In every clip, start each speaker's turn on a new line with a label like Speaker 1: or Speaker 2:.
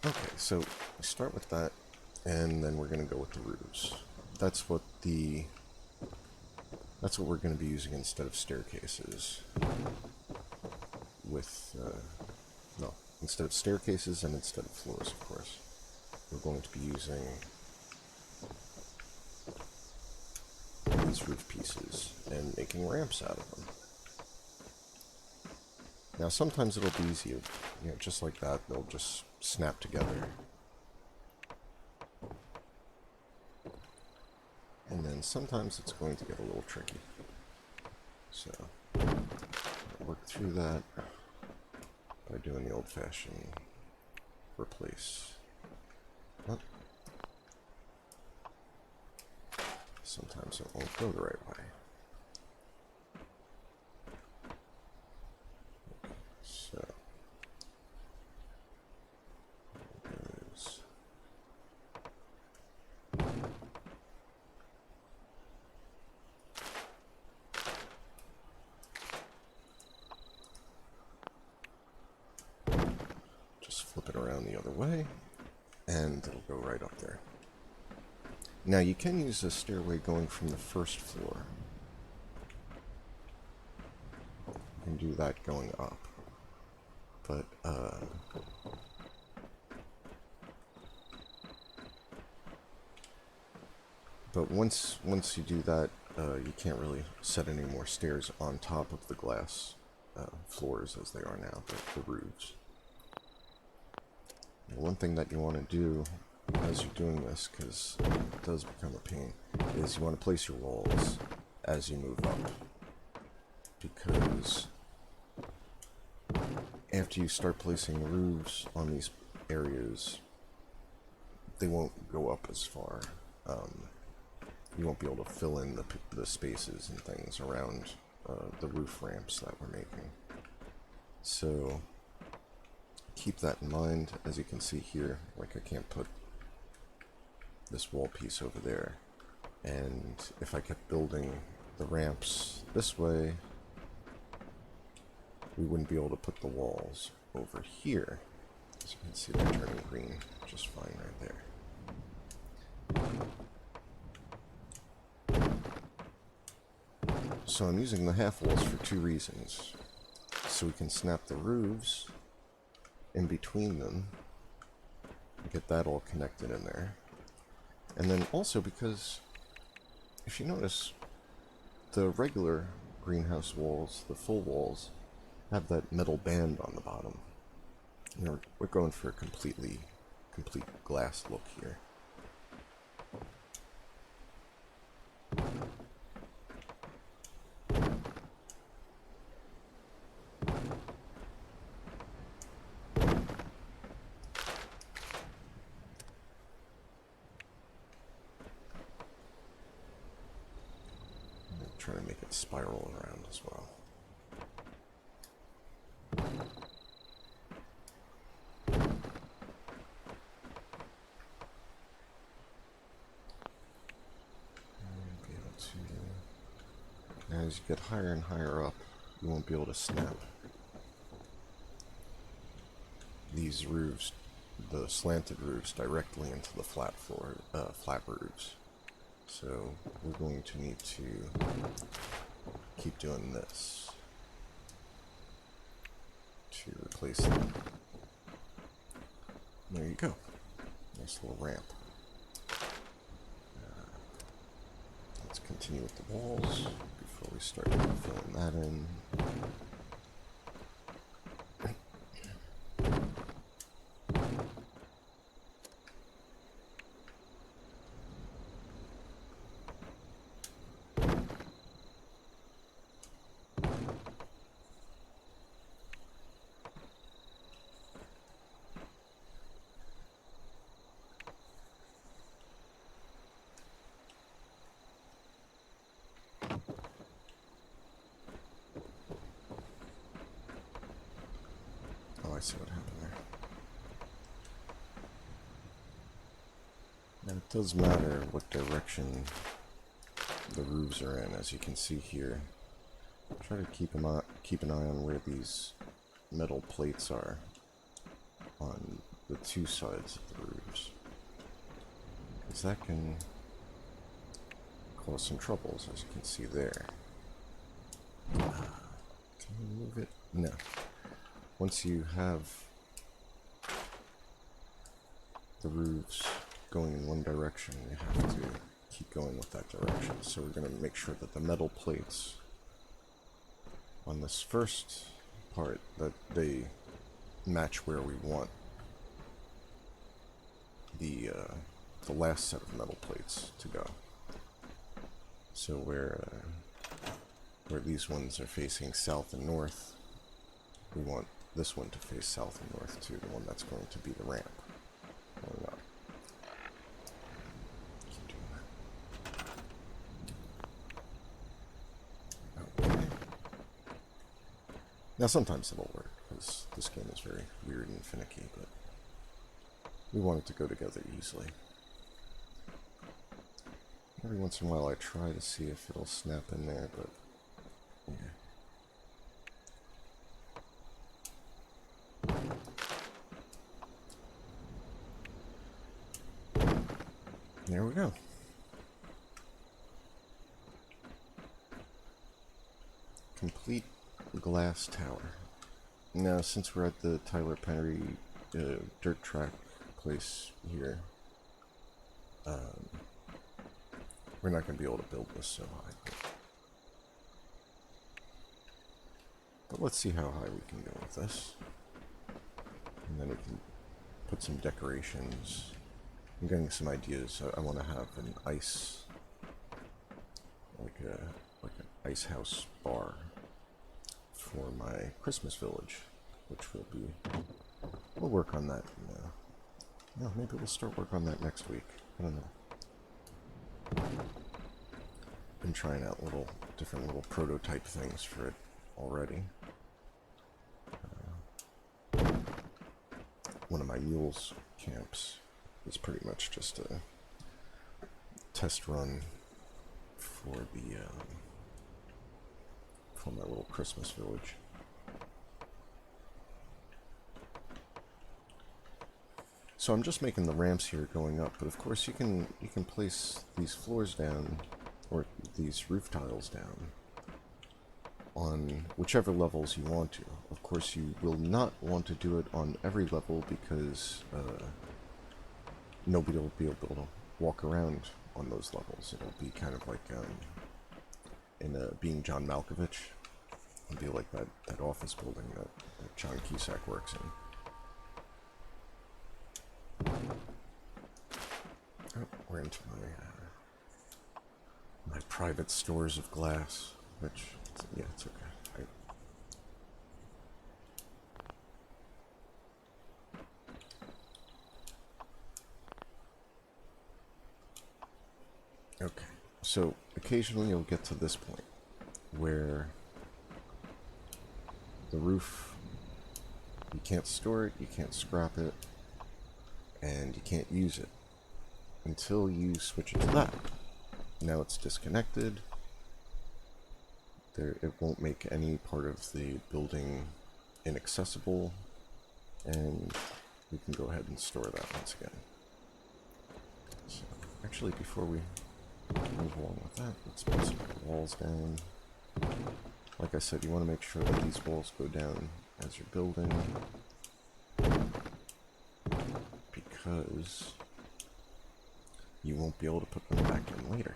Speaker 1: Okay, so we start with that, and then we're going to go with the roofs. That's what the that's what we're going to be using instead of staircases. With no, instead of staircases and instead of floors, of course, we're going to be using these roof pieces and making ramps out of them. Now, sometimes it'll be easy, just like that. They'll just snap together. And then sometimes it's going to get a little tricky. So, I'll work through that by doing the old-fashioned replace. Oh. Sometimes it won't go the right way. So, just flip it around the other way, and it'll go right up there. Now you can use a stairway going from the first floor. You can do that going up. But once you do that, you can't really set any more stairs on top of the glass floors as they are now, the roofs. Now, one thing that you want to do as you're doing this, because it does become a pain, is you want to place your walls as you move up. Because after you start placing roofs on these areas, they won't go up as far. You won't be able to fill in the spaces and things around the roof ramps that we're making. So keep that in mind. As you can see here, like I can't put this wall piece over there. And if I kept building the ramps this way, we wouldn't be able to put the walls over here. As you can see, they're turning green just fine right there. So I'm using the half walls for two reasons. So we can snap the roofs in between them, get that all connected in there. And then also because, if you notice, the regular greenhouse walls, the full walls, have that metal band on the bottom. We're going for a complete glass look here. Trying to make it spiral around as well. As you get higher and higher up, you won't be able to snap these roofs, the slanted roofs, directly into the flat roofs. So we're going to need to keep doing this to replace them. There you go. Nice little ramp. Let's continue with the walls before we start filling that in. I see what happened there. And it does matter what direction the roofs are in, as you can see here. Try to keep an eye on where these metal plates are on the two sides of the roofs, because that can cause some troubles, as you can see there. Can you move it? No. Once you have the roofs going in one direction, you have to keep going with that direction. So we're going to make sure that the metal plates on this first part, that they match where we want the last set of metal plates to go. So where these ones are facing south and north, we want this one to face south and north too, the one that's going to be the ramp going up. Keep doing that. Okay. Now sometimes it'll work, because this game is very weird and finicky, but we want it to go together easily. Every once in a while I try to see if it'll snap in there, but yeah. There we go. Complete glass tower. Now, since we're at the Tyler Perry dirt track place here, we're not going to be able to build this so high. But let's see how high we can go with this. And then we can put some decorations. I'm getting some ideas. I want to have an ice, like an ice house bar for my Christmas village, which will be, we'll work on that. No, maybe we'll start work on that next week. I don't know. Been trying out different little prototype things for it already. One of my mules camps is pretty much just a test run for the for my little Christmas village. So I'm just making the ramps here going up, but of course you can place these floors down, or these roof tiles down, on whichever levels you want to. Of course you will not want to do it on every level, because nobody will be able to walk around on those levels. It'll be kind of like Being John Malkovich. It'll be like that office building that John Cusack works in. Oh, we're into my private stores of glass, which, yeah, it's okay. Okay, so occasionally you'll get to this point where the roof, you can't store it, you can't scrap it, and you can't use it until you switch it to that. Now it's disconnected. It won't make any part of the building inaccessible, and we can go ahead and store that once again. So, actually, before we move along with that, let's put some walls down. Like I said, you want to make sure that these walls go down as you're building, because you won't be able to put them back in later.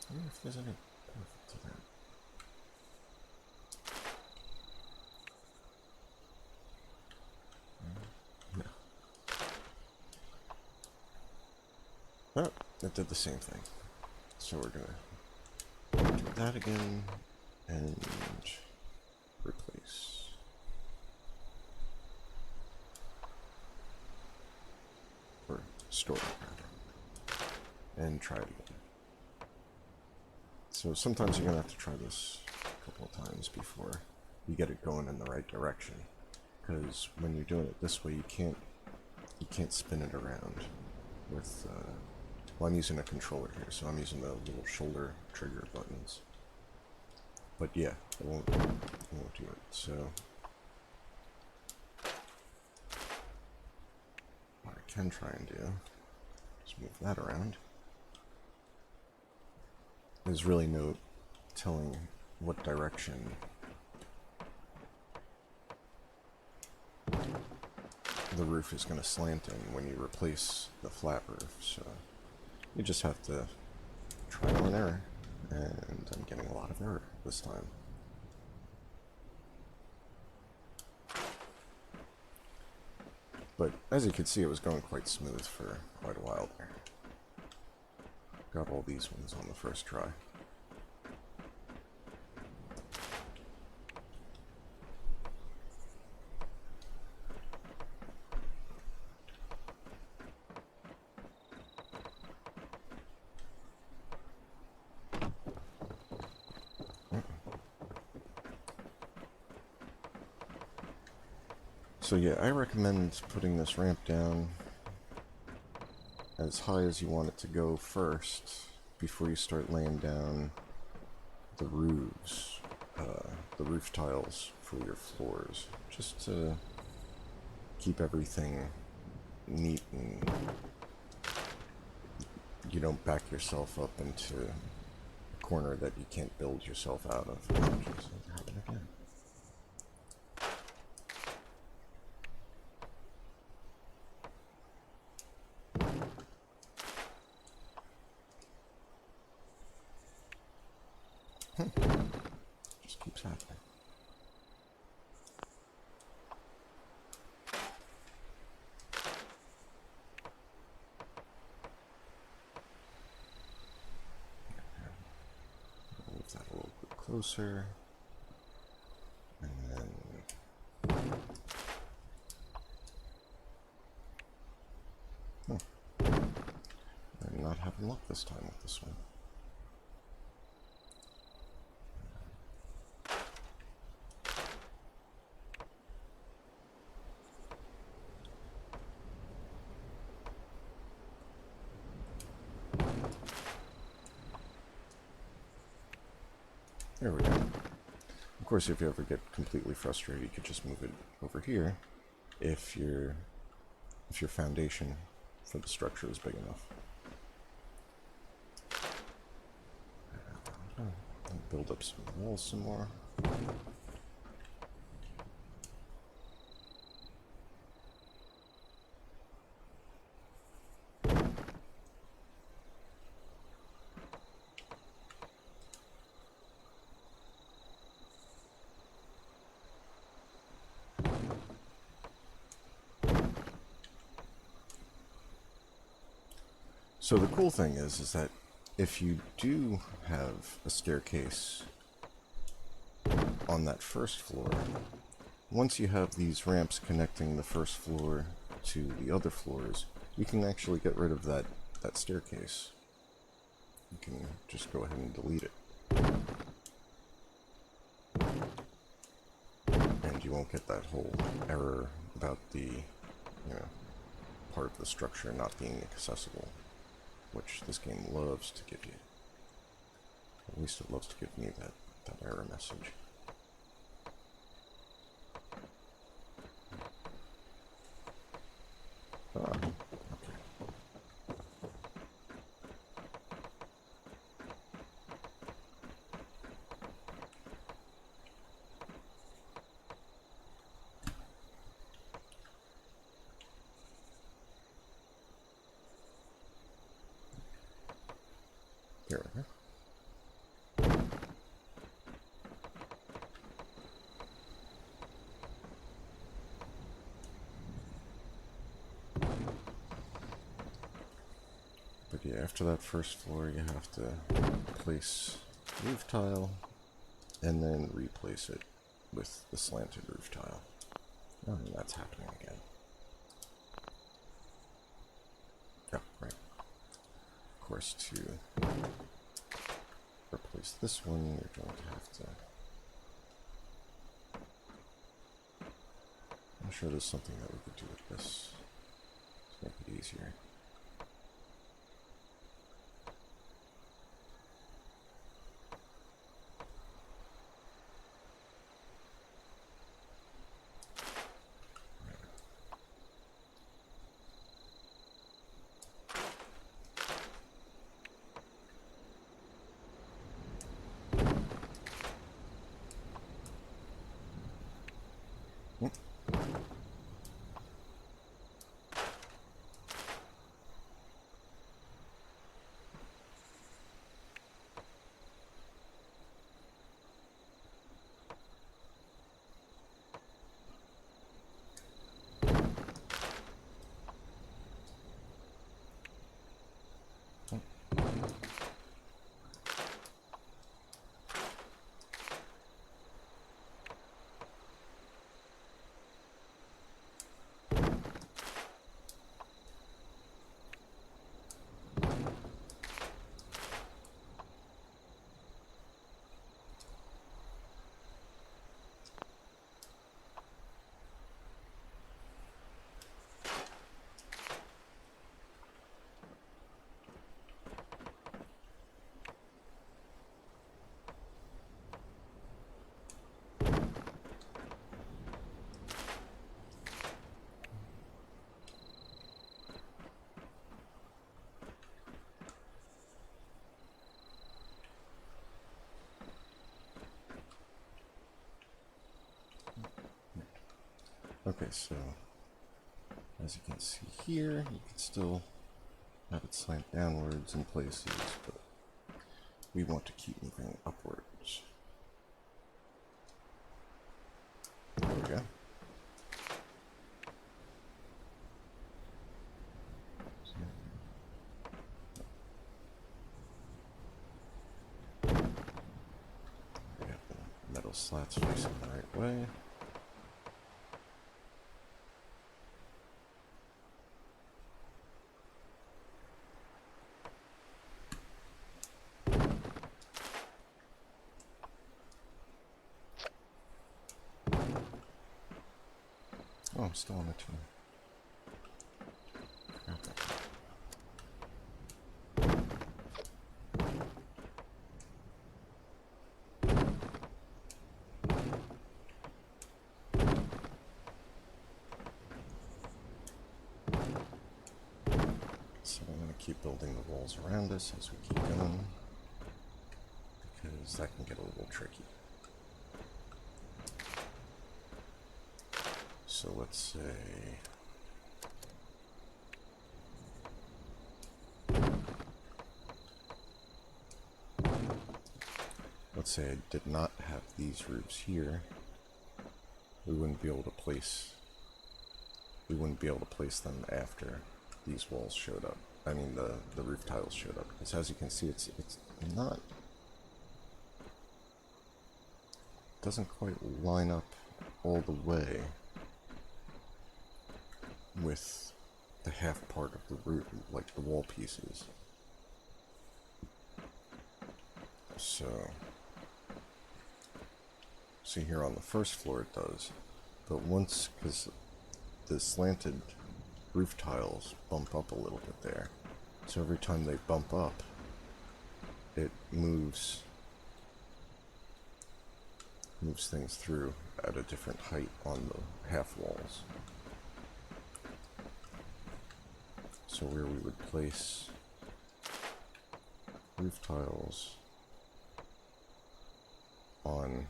Speaker 1: I wonder if there's any benefit to that. No. Oh, that did the same thing. So we're gonna do that again and replace. Or store it, rather. And try it again. So sometimes you're going to have to try this a couple of times before you get it going in the right direction. Because when you're doing it this way, you can't spin it around with. Well, I'm using a controller here, so I'm using the little shoulder trigger buttons. But yeah, it won't do it. So what I can try and do is move that around. There's really no telling what direction the roof is going to slant in when you replace the flat roof, so you just have to trial and error, and I'm getting a lot of error this time. But as you can see, it was going quite smooth for quite a while there. Got all these ones on the first try. So yeah, I recommend putting this ramp down as high as you want it to go first before you start laying down the roofs, the roof tiles for your floors, just to keep everything neat and you don't back yourself up into a corner that you can't build yourself out of. Just happen again. Just keeps happening. Move that a little bit closer. And then... I'm not having luck this time with this one. There we go. Of course, if you ever get completely frustrated, you could just move it over here if your foundation for the structure is big enough. Build up some walls some more. So the cool thing is that if you do have a staircase on that first floor, once you have these ramps connecting the first floor to the other floors, you can actually get rid of that staircase. You can just go ahead and delete it. And you won't get that whole error about the, part of the structure not being accessible, which this game loves to give you. At least it loves to give me that error message. Okay. There we go. But yeah, after that first floor, you have to place roof tile and then replace it with the slanted roof tile. Oh, and that's happening again. Oh, right. Of course, to replace this one, you're going to have to I'm sure there's something that we could do with this to make it easier. Okay, so as you can see here, you can still have it slant downwards in places, but we want to keep moving upwards. There we go. We have the metal slats facing the right way. Oh, I'm still on the two. So I'm going to keep building the walls around us as we keep going, because that can get a little tricky. So let's say I did not have these roofs here. We wouldn't be able to place them after these walls showed up. I mean the roof tiles showed up. Because as you can see, it's not, doesn't quite line up all the way with the half part of the roof, like the wall pieces. So see here on the first floor it does, but once, because the slanted roof tiles bump up a little bit there, so every time they bump up, it moves things through at a different height on the half walls. So where we would place roof tiles on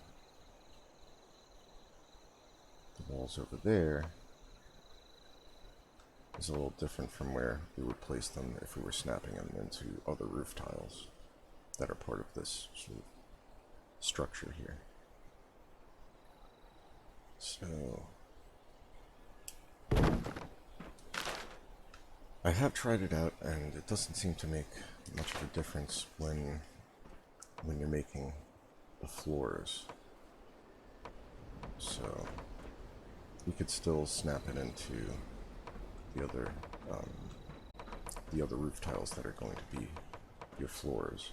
Speaker 1: the walls over there is a little different from where we would place them if we were snapping them into other roof tiles that are part of this sort of structure here. So I have tried it out, and it doesn't seem to make much of a difference when you're making the floors. So you could still snap it into the other roof tiles that are going to be your floors.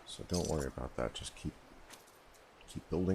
Speaker 1: So don't worry about that. Just keep building.